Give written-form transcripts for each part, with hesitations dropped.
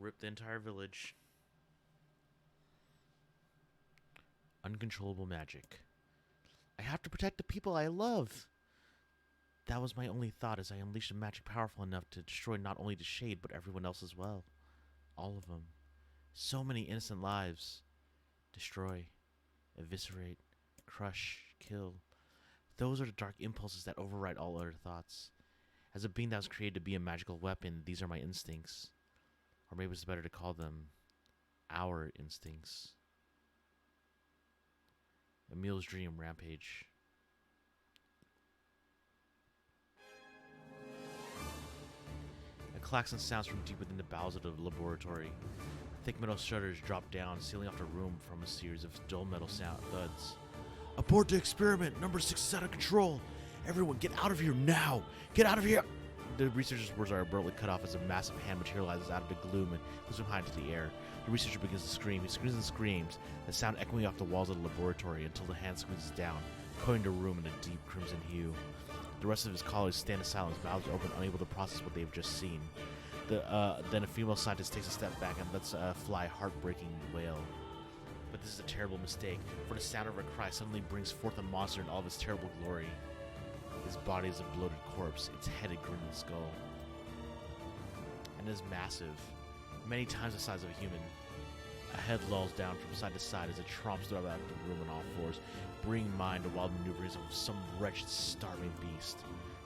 Rip the entire village. Uncontrollable magic. I have to protect the people I love. That was my only thought as I unleashed a magic powerful enough to destroy not only the Shade, but everyone else as well. All of them. So many innocent lives. Destroy. Eviscerate. Crush. Kill. Those are the dark impulses that override all other thoughts. As a being that was created to be a magical weapon, these are my instincts. Or maybe it's better to call them our instincts. Emil's dream rampage. A klaxon sounds from deep within the bowels of the laboratory. Thick metal shutters drop down, sealing off the room from a series of dull metal thuds. Abort the experiment! Number 6 is out of control! Everyone, get out of here now! Get out of here! The researcher's words are abruptly cut off as a massive hand materializes out of the gloom and moves him high into the air. The researcher begins to scream. He screams and screams, the sound echoing off the walls of the laboratory until the hand squeezes down, coating the room in a deep crimson hue. The rest of his colleagues stand in silence, mouths open, unable to process what they've just seen. Then a female scientist takes a step back and lets fly a heartbreaking wail. But this is a terrible mistake, for the sound of her cry suddenly brings forth a monster in all of its terrible glory. His body is a bloated corpse, its head a grinning skull. And it is massive, many times the size of a human. A head lolls down from side to side as it tromps throughout the room on all fours, bringing mind to wild maneuvers of some wretched, starving beast.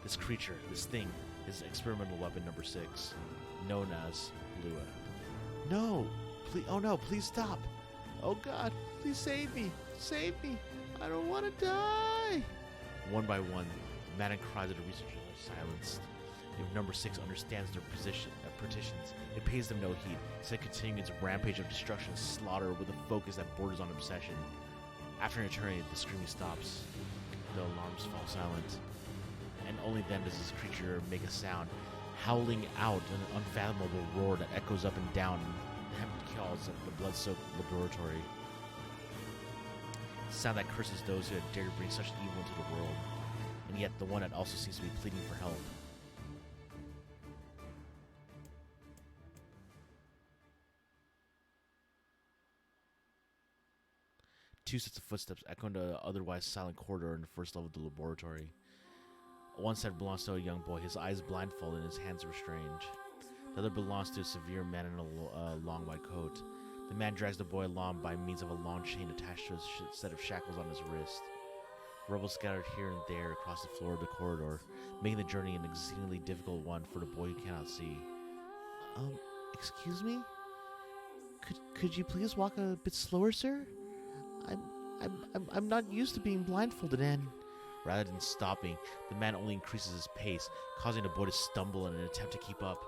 This creature, this thing, is experimental weapon number 6, known as Lua. No! Please, oh no, please stop! Oh God, please save me! Save me! I don't want to die! One by one, the maddened cries of the researchers are silenced. If number 6 understands their petitions, it pays them no heed, instead continuing its rampage of destruction and slaughter with a focus that borders on obsession. After an eternity, the screaming stops. The alarms fall silent. And only then does this creature make a sound, howling out an unfathomable roar that echoes up and down the hemmed halls of the blood-soaked laboratory. A sound that curses those who had dared to bring such evil into the world, and yet the one that also seems to be pleading for help. Two sets of footsteps echo into the otherwise silent corridor in the first level of the laboratory. One set belongs to a young boy, his eyes blindfolded and his hands restrained. The other belongs to a severe man in a long white coat. The man drags the boy along by means of a long chain attached to a set of shackles on his wrist. Rubble scattered here and there across the floor of the corridor, making the journey an exceedingly difficult one for the boy who cannot see. Excuse me? Could you please walk a bit slower, sir? I'm not used to being blindfolded, and rather than stopping, the man only increases his pace, causing the boy to stumble in an attempt to keep up.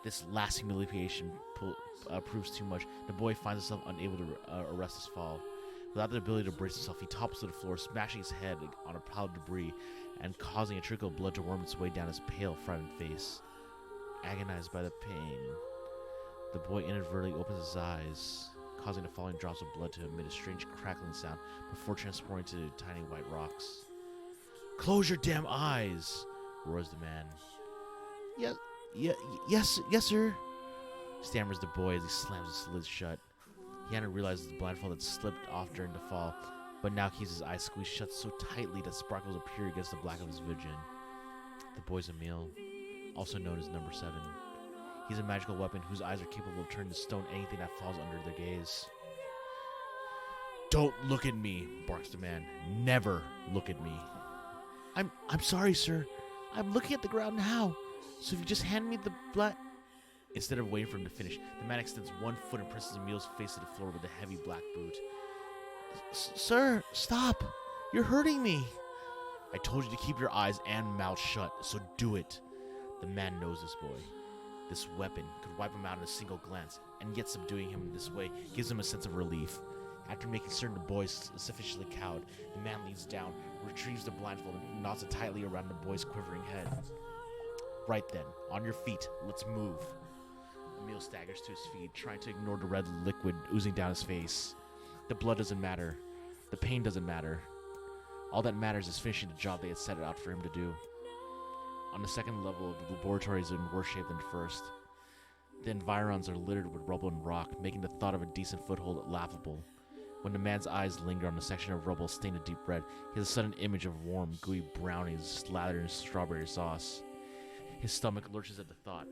This last humiliation proves too much. The boy finds himself unable to arrest his fall. Without the ability to brace himself, he topples to the floor, smashing his head on a pile of debris and causing a trickle of blood to worm its way down his pale, frightened face. Agonized by the pain, the boy inadvertently opens his eyes, causing the falling drops of blood to emit a strange crackling sound before transforming to tiny white rocks. "Close your damn eyes!" roars the man. Yes, sir," stammers the boy as he slams his lids shut. He hadn't realized the blindfold had slipped off during the fall, but now keeps his eyes squeezed shut so tightly that sparkles appear against the black of his vision. The boy's Emil, also known as number 7. He's a magical weapon whose eyes are capable of turning to stone anything that falls under their gaze. "Don't look at me," barks the man. "Never look at me." I'm sorry, sir. I'm looking at the ground now. So if you just hand me the Instead of waiting for him to finish, the man extends one foot and presses Emil's face to the floor with a heavy black boot. "Sir, stop. You're hurting me." "I told you to keep your eyes and mouth shut, so do it." The man knows this boy. This weapon could wipe him out in a single glance, and yet subduing him in this way gives him a sense of relief. After making certain the boy is sufficiently cowed, the man leans down, retrieves the blindfold, and knots it tightly around the boy's quivering head. "Right then, on your feet, let's move." Emil staggers to his feet, trying to ignore the red liquid oozing down his face. The blood doesn't matter. The pain doesn't matter. All that matters is finishing the job they had set it out for him to do. On the second level, the laboratory is in worse shape than the first. The environs are littered with rubble and rock, making the thought of a decent foothold laughable. When the man's eyes linger on a section of rubble stained a deep red, he has a sudden image of warm, gooey brownies slathered in strawberry sauce. His stomach lurches at the thought,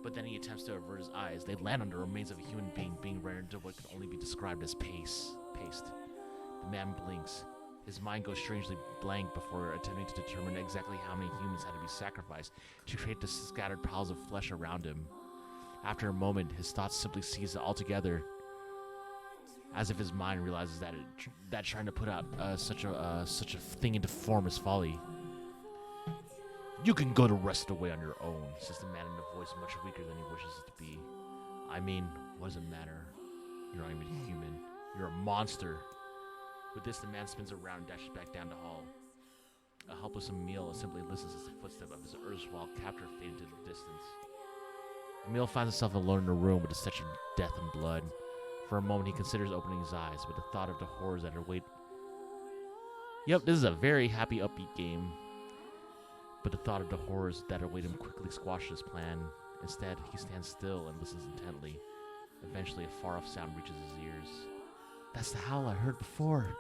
but then he attempts to avert his eyes. They land on the remains of a human being rendered into what could only be described as paste. The man blinks. His mind goes strangely blank before attempting to determine exactly how many humans had to be sacrificed to create the scattered piles of flesh around him. After a moment, his thoughts simply cease altogether, as if his mind realizes that trying to put out such a thing into form is folly. "You can go the rest of the way on your own," says the man in a voice much weaker than he wishes it to be. "I mean, what does it matter? You're not even human. You're a monster." With this, the man spins around and dashes back down the hall. A helpless Emil simply listens as the footstep of his erstwhile captor fade into the distance. Emil finds himself alone in a room with a stench of death and blood. For a moment, he considers opening his eyes, but the thought of the horrors that await... Yep, this is a very happy, upbeat game. But the thought of the horrors that await him quickly squashes his plan. Instead, he stands still and listens intently. Eventually, a far-off sound reaches his ears. "That's the howl I heard before."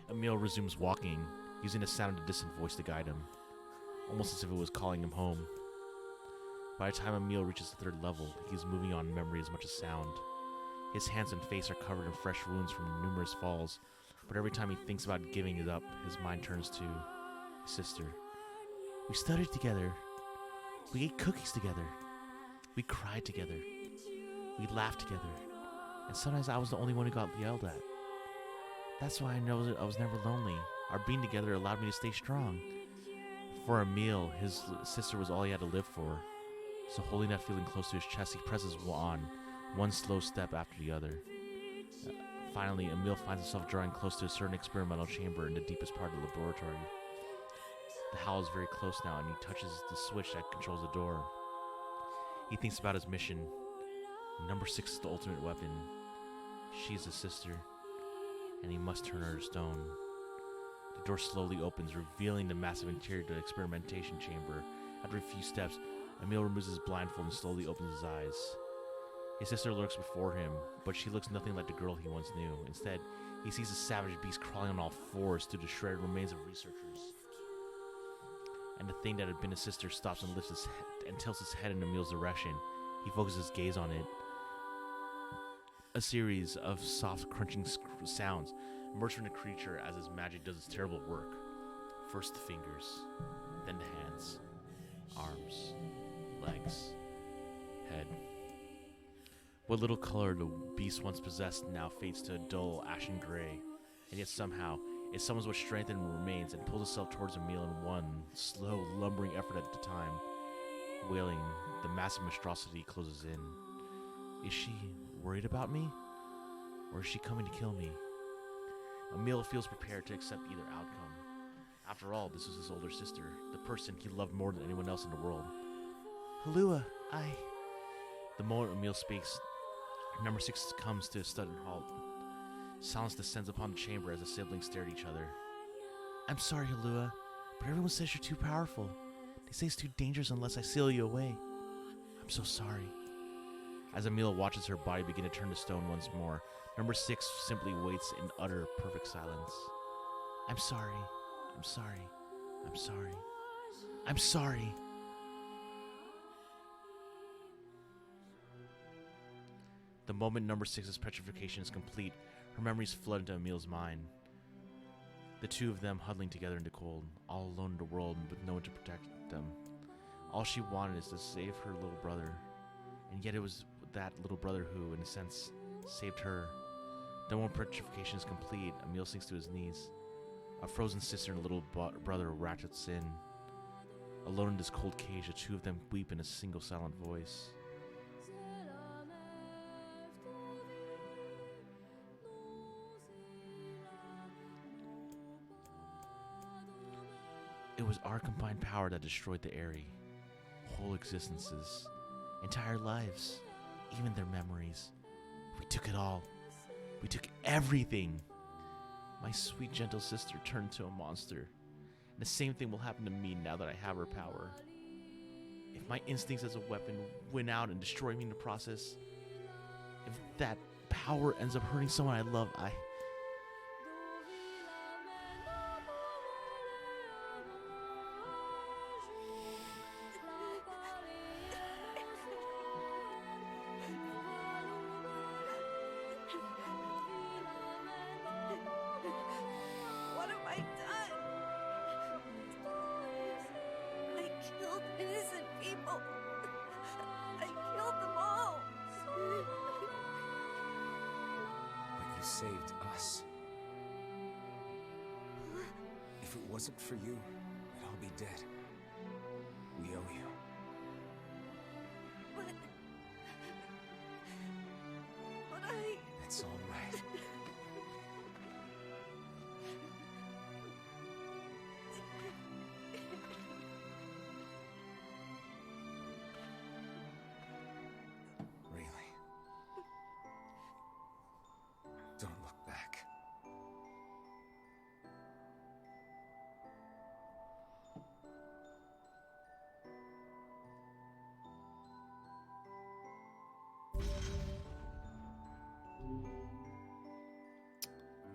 Emil resumes walking, using the sound of the distant voice to guide him, almost as if it was calling him home. By the time Emil reaches the third level, he is moving on memory as much as sound. His hands and face are covered in fresh wounds from numerous falls, but every time he thinks about giving it up, his mind turns to his sister. "We studied together. We ate cookies together. We cried together. We laughed together. And sometimes I was the only one who got yelled at. That's why I know that I was never lonely. Our being together allowed me to stay strong." For Emil, his sister was all he had to live for. So holding that feeling close to his chest, he presses on, one slow step after the other. Finally, Emil finds himself drawing close to a certain experimental chamber in the deepest part of the laboratory. The howl is very close now, and he touches the switch that controls the door. He thinks about his mission. Number 6 is the ultimate weapon. She is his sister, and he must turn her to stone. The door slowly opens, revealing the massive interior of the experimentation chamber. After a few steps, Emil removes his blindfold and slowly opens his eyes. His sister lurks before him, but she looks nothing like the girl he once knew. Instead, he sees a savage beast crawling on all fours through the shredded remains of researchers. And the thing that had been his sister stops and lifts his head and tilts his head in Emil's direction. He focuses his gaze on it. A series of soft, crunching sounds emerge from the creature as his magic does its terrible work. First the fingers, then the hands, arms, legs, head. What little color the beast once possessed now fades to a dull, ashen gray, and yet somehow it summons what strength and remains and pulls itself towards Emil in one slow, lumbering effort at a time. Wailing, the massive monstrosity closes in. Is she worried about me? Or is she coming to kill me? Emil feels prepared to accept either outcome. After all, this was his older sister, the person he loved more than anyone else in the world. Halua, The moment Emil speaks, number 6 comes to a sudden halt. Silence descends upon the chamber as the siblings stare at each other. I'm sorry, Halua, but everyone says you're too powerful. They say it's too dangerous unless I seal you away. I'm so sorry. As Emil watches her body begin to turn to stone once more, number 6 simply waits in utter, perfect silence. I'm sorry. I'm sorry. I'm sorry. I'm sorry. The moment number 6's petrification is complete, her memories flood into Emil's mind. The two of them huddling together in the cold, all alone in the world with no one to protect them. All she wanted is to save her little brother. And yet it was that little brother who, in a sense, saved her. Then when petrification is complete, Emil sinks to his knees. A frozen sister and a little brother ratchets in. Alone in this cold cage, the two of them weep in a single silent voice. It was our combined power that destroyed the Aerie. Whole existences, entire lives, even their memories. We took it all. We took everything. My sweet, gentle sister turned into a monster. And the same thing will happen to me now that I have her power. my instincts as a weapon win out and destroy me in the process. If that power ends up hurting someone I love, What have I done? I killed innocent people. I killed them all. But you saved us. If it wasn't for you, we'd all be dead. We owe you. But It's all right. Really. Don't look back.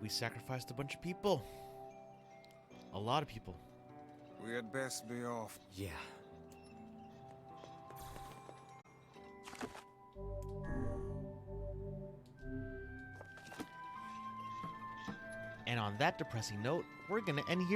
we sacrificed a bunch of people. A lot of people. We had best be off. Yeah. And on that depressing note, we're gonna end here.